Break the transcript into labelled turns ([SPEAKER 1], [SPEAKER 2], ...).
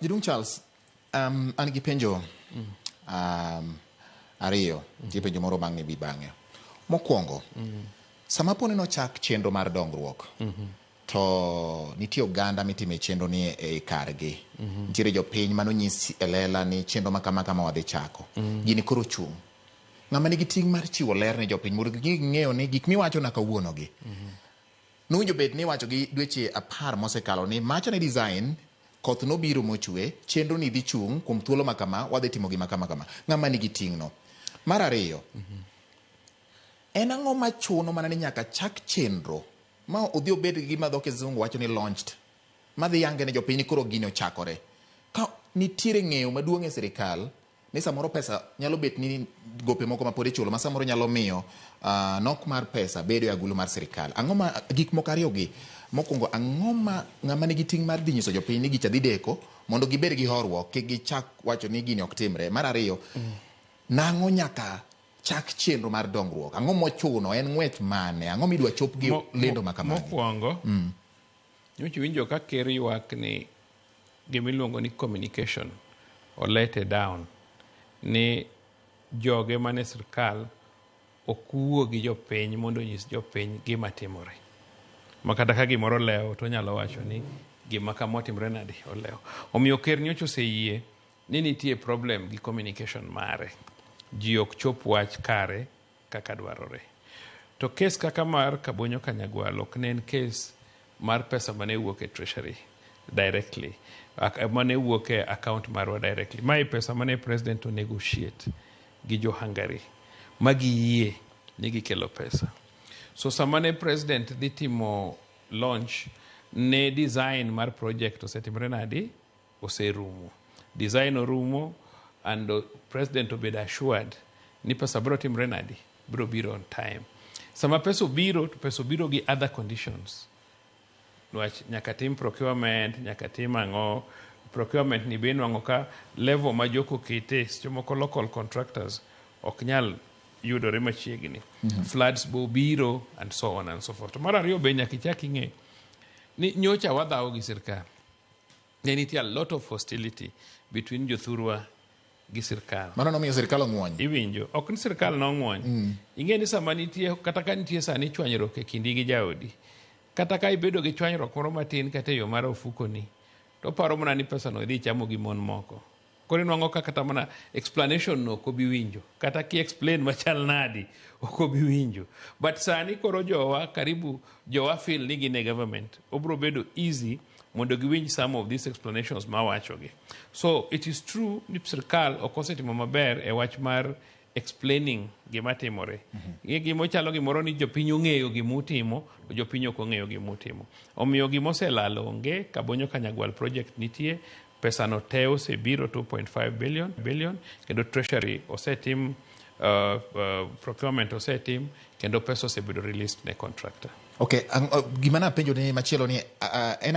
[SPEAKER 1] Jidung Charles, an gi penjo ariyo, ti penjo moro bang'e bi bang'e. Mokwongo, sama poni nochak chenro mar dongruok, to nitie oganda mitime chenro ni e kargi. Nitiere jopiny manonyisi e lela ni chenro ma kama wadhi chako. Gini koro chung'. Ng'ama nigi ting' mar chiwo ler ne jopiny mondo ging'eyo ni gik miwacho na kawuonogi. Nowinjo bet ni wacho gi dweche 10 mosekalo ni macha ne design koth nobiro mochwe, chenro ni dhi chung' kuom thuolo ma kama, wadhi timo gima kama. Ng'ama nigi ting' no. Mar ariyo, en ang'o machuno mana ni nyaka chak chenro ma odhi obed gi gima dho kizungu wacho ni launched, madhi yange ne jopiny ni koro gini ochakore. Ka nitiere ng'eyo maduong' e sirikal ni samoro pesa nyalo bet ni gope moko ma pod ichulo ma samoro nyalo miyo nok mar pesa bedo e agulu mar sirikal. Ang'o ma gik moko ariyo gi, mokwongo ang'o ma ng'ama nigi ting' mar dhi nyiso jopiny ni gicha dhi deko mondo gibed gi horruok kik gichak wacho ni gini ok timre. Mar ariyo, nang'o nyaka chak chenro mar dongruok? Ang'o mochuno? En ng'wech mane? Ang'o midwa chop gi lendo ma kamano?
[SPEAKER 2] Mokwongo, nyocha winjo ka ker ywak ni gimiluongo ni communication or let it down, ni joge mane sirkal okuo gi jopiny mondo nyis jopiny gima timore. Makata ka gimoro leo to nyalo wacho ni gima kama otimre nadi oleo. Omiyo ker nyocha oseyie ni nitie problem gi communication mare. Ji ok chop wach kare kaka dwarore. To kes kaka mar Kabonyo Kanyagwal ok ne en kes mar pesa mane wuok e treasury directly, mane wuok e account marwa directly. Mae pesa mane president to negotiate gi jo Hungary magiyie ni gikelo pesa. So samane president dhi timo launch ne design mar project osetimre nadi oserumo. Design orumo and the president obedo assured ni pesa biro timre nadi biro biro on time. Sama pesa biro, to pesa biro gi other conditions. Nyaka tim procurement, nyaka tim ang'o. Procurement ni beno ang'o ka level ma joko kete, moko local contractors ok nyal yudore machiegni. Floods bo biro and so on and so forth. Mar ariyo be nyaka ichak ing'e ni nyocha wadhawo gi sirkal. Ne nitie a lot of hostility between jothurwa gi sirkal.
[SPEAKER 1] Mano nomiyo sirkal ong'wony.
[SPEAKER 2] Iwinjo, ok ni sirkal nong'wony. Ing'e ni sama nitie, kata ka nitie sani chwanyruok e kindi gi jaodi, kata ka ibedo gi chwanyruok moro matin kata e yo mar ofukoni, to paro mana ni pesa no idhi chamo gi mon moko. Koro inwang'o ka kata mana explanation no ok obi winjo. Kata ki explain machal nadi ok obi winjo. But sani koro jowa feel ni gin e government. Obro bedo easy mondo giwinj some of these explanations ma wachogi. So it is true ni sirkal ok osetimo maber e wach mar explaining gima timore. Gima chalo gimoro ni jopiny ong'eyo gimutimo, to jopiny ok ong'eyo gimutimo. Omiyo gimoselalo onge, Kabonyo Kanyagwal project nitie, pesa no te osebiro 2.5 billion, kendo treasury osetim, procurement osetim, kendo pesa osebedo released ne contractor.
[SPEAKER 1] Okay, gima na penjo ni machielo ni